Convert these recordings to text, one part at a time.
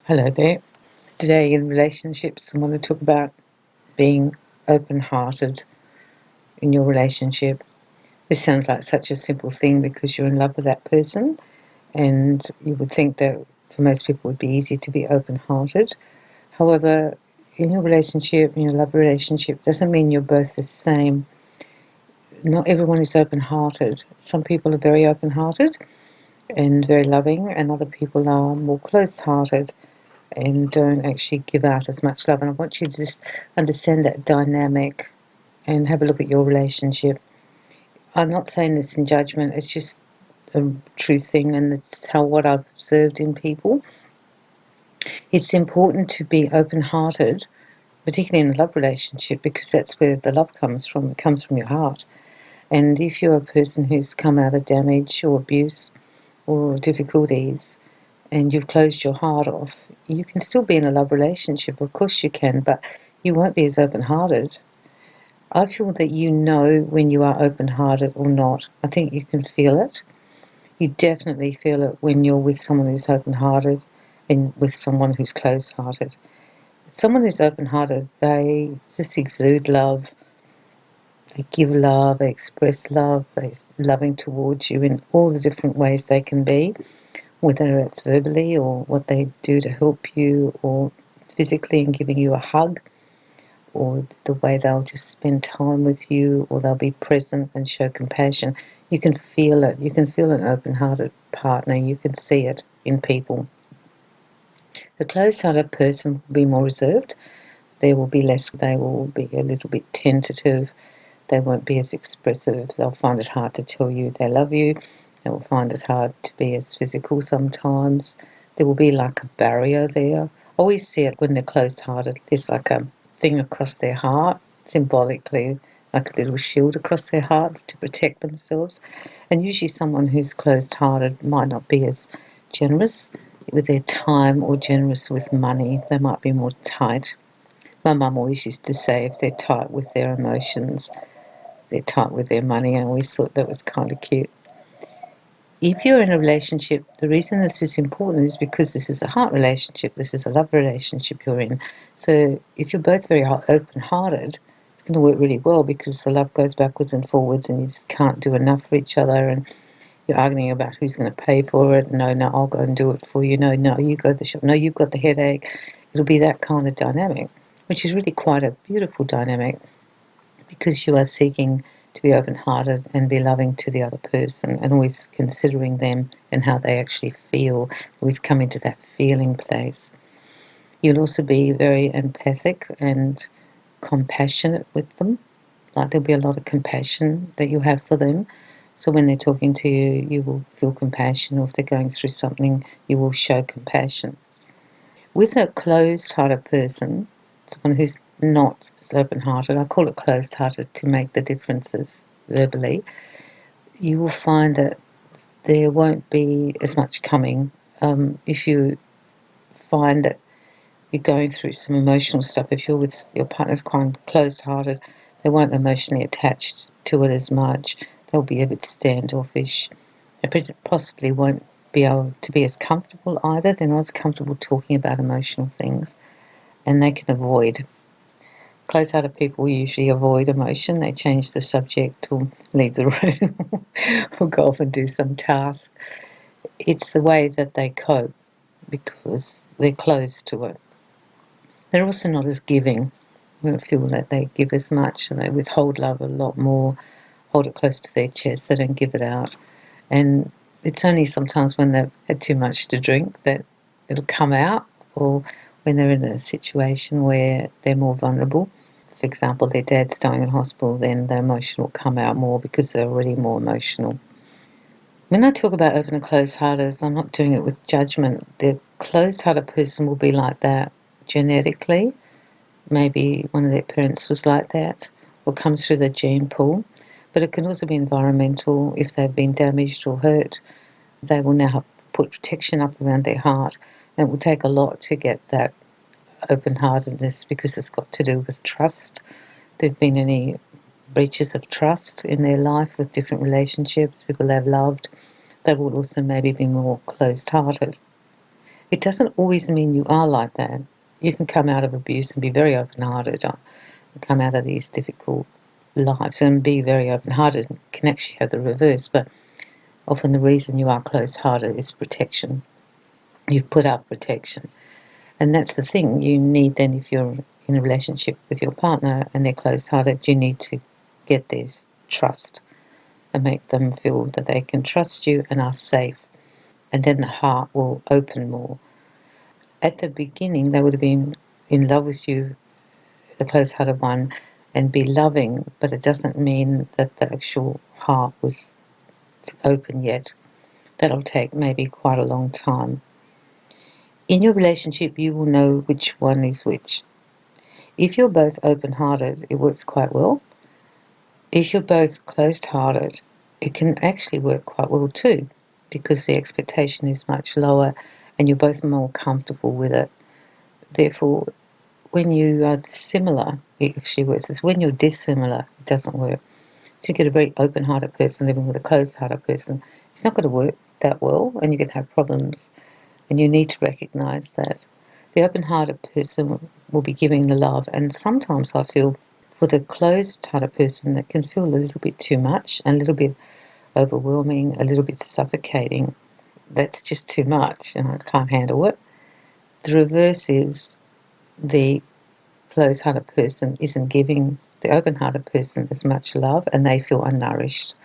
Hello there. Today in relationships, I want to talk about being open-hearted in your relationship. This sounds like such a simple thing because you're in love with that person, and you would think that for most people it would be easy to be open-hearted. However, in your relationship, in your love relationship, doesn't mean you're both the same. Not everyone is open-hearted. Some people are very open-hearted and very loving, and other people are more closed-hearted and don't actually give out as much love. And I want you to just understand that dynamic and have a look at your relationship. I'm not saying this in judgment, it's just a true thing, and it's what I've observed in people. It's important to be open-hearted, particularly in a love relationship, because that's where the love comes from. It comes from your heart. And if you're a person who's come out of damage or abuse or difficulties, and you've closed your heart off, you can still be in a love relationship, of course you can, but you won't be as open-hearted. I feel that you know when you are open-hearted or not. I think you can feel it. You definitely feel it when you're with someone who's open-hearted and with someone who's closed-hearted. Someone who's open-hearted, they just exude love. They give love, they express love, they're loving towards you in all the different ways they can be, whether it's verbally or what they do to help you, or physically and giving you a hug, or the way they'll just spend time with you, or they'll be present and show compassion. You can feel it. You can feel an open-hearted partner. You can see it in people. The closed-hearted person will be more reserved. They will be a little bit tentative. They won't be as expressive. They'll find it hard to tell you they love you. They will find it hard to be as physical sometimes. There will be like a barrier there. I always see it when they're closed-hearted. There's like a thing across their heart, symbolically, like a little shield across their heart to protect themselves. And usually someone who's closed-hearted might not be as generous with their time or generous with money. They might be more tight. My mum always used to say if they're tight with their emotions, they're tight with their money. I always thought that was kind of cute. If you're in a relationship, the reason this is important is because this is a heart relationship, this is a love relationship you're in. So if you're both very open-hearted, it's going to work really well because the love goes backwards and forwards and you just can't do enough for each other, and you're arguing about who's going to pay for it. No, I'll go and do it for you. No, you go to the shop. No, you've got the headache. It'll be that kind of dynamic, which is really quite a beautiful dynamic, because you are seeking to be open-hearted and be loving to the other person, and always considering them and how they actually feel, always coming to that feeling place. You'll also be very empathic and compassionate with them. Like there'll be a lot of compassion that you have for them. So when they're talking to you, you will feel compassion, or if they're going through something, you will show compassion. With a closed-hearted person, someone who's not as open-hearted, I call it closed-hearted to make the differences verbally, you will find that there won't be as much coming. If you find that you're going through some emotional stuff, if you're with your partner's quite closed-hearted, they won't emotionally attach to it as much. They'll be a bit standoffish. They possibly won't be able to be as comfortable either. They're not as comfortable talking about emotional things, and they can avoid. Close-hearted people usually avoid emotion. They change the subject or leave the room or go off and do some task. It's the way that they cope because they're close to it. They're also not as giving. They don't feel that they give as much, and they withhold love a lot more, hold it close to their chest. They don't give it out. And it's only sometimes when they've had too much to drink that it'll come out, or when they're in a situation where they're more vulnerable. For example, their dad's dying in hospital, then the emotion will come out more because they're already more emotional. When I talk about open and closed-hearted, I'm not doing it with judgment. The closed-hearted person will be like that genetically. Maybe one of their parents was like that, or comes through the gene pool. But it can also be environmental. If they've been damaged or hurt, they will now put protection up around their heart. And it will take a lot to get that open-heartedness, because it's got to do with trust. If there have been any breaches of trust in their life with different relationships, people they've loved, they will also maybe be more closed-hearted. It doesn't always mean you are like that. You can come out of abuse and be very open-hearted, come out of these difficult lives and be very open-hearted. It can actually have the reverse, but often the reason you are close-hearted is protection. You've put up protection. And that's the thing you need then if you're in a relationship with your partner and they're close-hearted, you need to get this trust and make them feel that they can trust you and are safe. And then the heart will open more. At the beginning, they would have been in love with you, the close-hearted one, and be loving, but it doesn't mean that the actual heart was open yet. That'll take maybe quite a long time. In your relationship, you will know which one is which. If you're both open-hearted, it works quite well. If you're both closed-hearted, it can actually work quite well too, because the expectation is much lower and you're both more comfortable with it. Therefore, when you are similar, it actually works. It's when you're dissimilar, it doesn't work. So you get a very open-hearted person living with a closed-hearted person. It's not going to work that well, and you're going to have problems. And you need to recognise that. The open-hearted person will be giving the love, and sometimes I feel for the closed-hearted person that can feel a little bit too much, a little bit overwhelming, a little bit suffocating. That's just too much, and I can't handle it. The reverse is the closed-hearted person isn't giving the open-hearted person as much love, and they feel unnourished.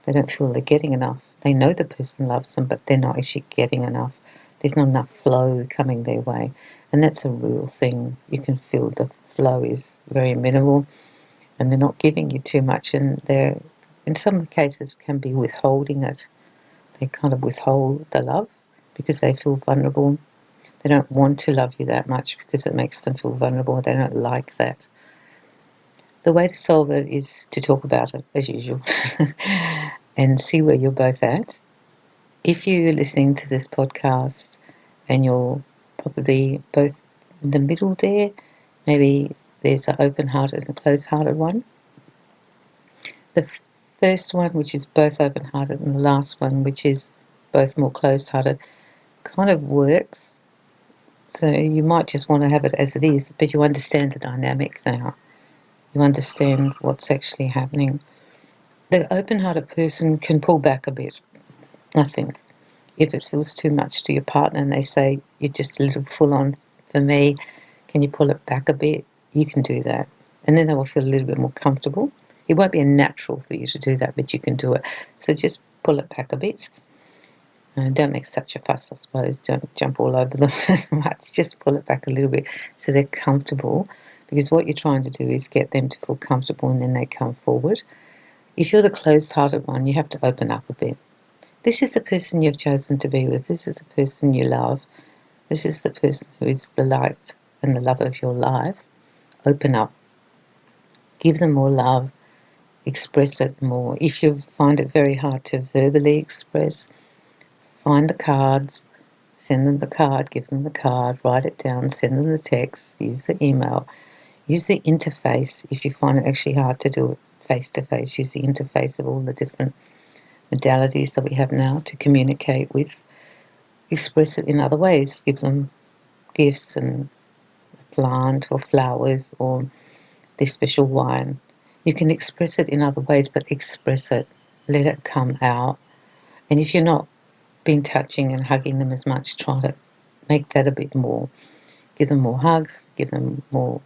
They don't feel they're getting enough. They know the person loves them, but they're not actually getting enough. There's not enough flow coming their way. And that's a real thing. You can feel the flow is very minimal and they're not giving you too much. And they're, in some cases, can be withholding it. They kind of withhold the love because they feel vulnerable. They don't want to love you that much because it makes them feel vulnerable. They don't like that. The way to solve it is to talk about it, as usual, and see where you're both at. If you're listening to this podcast and you're probably both in the middle there, maybe there's an open-hearted and a closed-hearted one. The first one, which is both open-hearted, and the last one, which is both more closed-hearted, kind of works. So you might just want to have it as it is, but you understand the dynamic now. You understand what's actually happening. The open-hearted person can pull back a bit, I think. If it feels too much to your partner and they say, you're just a little full on for me, can you pull it back a bit? You can do that. And then they will feel a little bit more comfortable. It won't be natural for you to do that, but you can do it. So just pull it back a bit. Don't make such a fuss, I suppose. Don't jump all over them as much. Just pull it back a little bit so they're comfortable. Because what you're trying to do is get them to feel comfortable and then they come forward. If you're the closed-hearted one, you have to open up a bit. This is the person you've chosen to be with. This is the person you love. This is the person who is the light and the love of your life. Open up. Give them more love. Express it more. If you find it very hard to verbally express, find the cards, send them the card, give them the card, write it down, send them the text, use the email, use the interface. If you find it actually hard to do it face-to-face, use the interface of all the different modalities that we have now to communicate with. Express it in other ways. Give them gifts and a plant or flowers or this special wine. You can express it in other ways, but express it. Let it come out. And if you're not been touching and hugging them as much, try to make that a bit more. Give them more hugs, give them more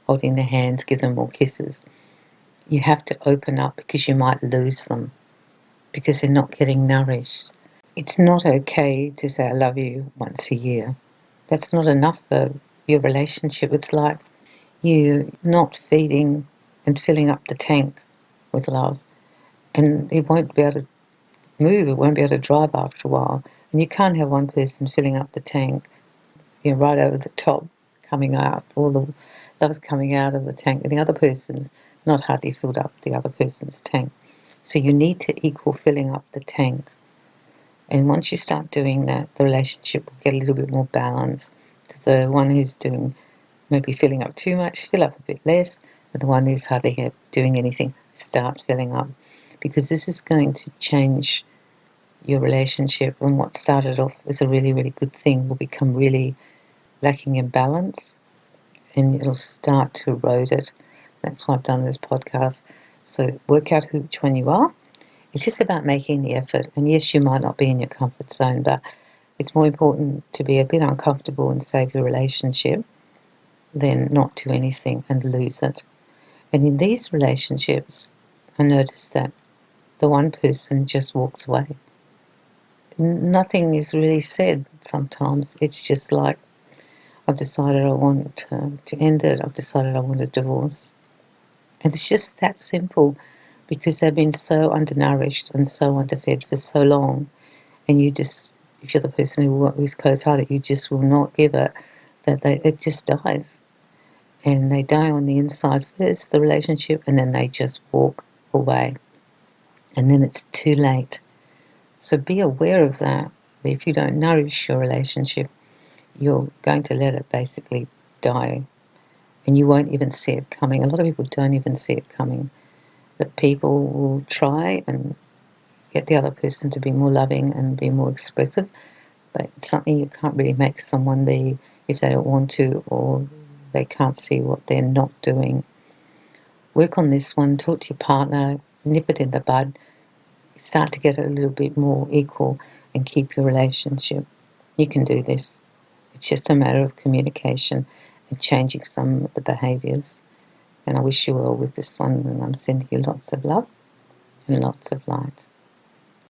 holding their hands, give them more kisses. You have to open up because you might lose them because they're not getting nourished. It's not okay to say I love you once a year. That's not enough for your relationship. It's like you not feeding and filling up the tank with love, and it won't be able to move, it won't be able to drive after a while. And you can't have one person filling up the tank, right over the top, coming out, all the love's coming out of the tank, and the other person's not hardly filled up the other person's tank. So you need to equal filling up the tank. And once you start doing that, the relationship will get a little bit more balanced. To the one who's doing maybe filling up too much, fill up a bit less, and the one who's hardly doing anything, start filling up. Because this is going to change your relationship, and what started off as a really, really good thing will become really lacking in balance, and it'll start to erode it. That's why I've done this podcast. So work out which one you are. It's just about making the effort. And yes, you might not be in your comfort zone, but it's more important to be a bit uncomfortable and save your relationship than not do anything and lose it. And in these relationships, I noticed that the one person just walks away. Nothing is really said sometimes. It's just like, I've decided I want to end it. I've decided I want a divorce. And it's just that simple, because they've been so undernourished and so underfed for so long. And you just, if you're the person who's close-hearted, you just will not give it, it just dies. And they die on the inside first, the relationship, and then they just walk away. And then it's too late. So be aware of that. If you don't nourish your relationship, you're going to let it basically die. And you won't even see it coming. A lot of people don't even see it coming. That people will try and get the other person to be more loving and be more expressive, but it's something you can't really make someone be if they don't want to, or they can't see what they're not doing. Work on this one, talk to your partner, nip it in the bud, start to get it a little bit more equal and keep your relationship. You can do this. It's just a matter of communication and changing some of the behaviours. And I wish you well with this one, and I'm sending you lots of love and lots of light.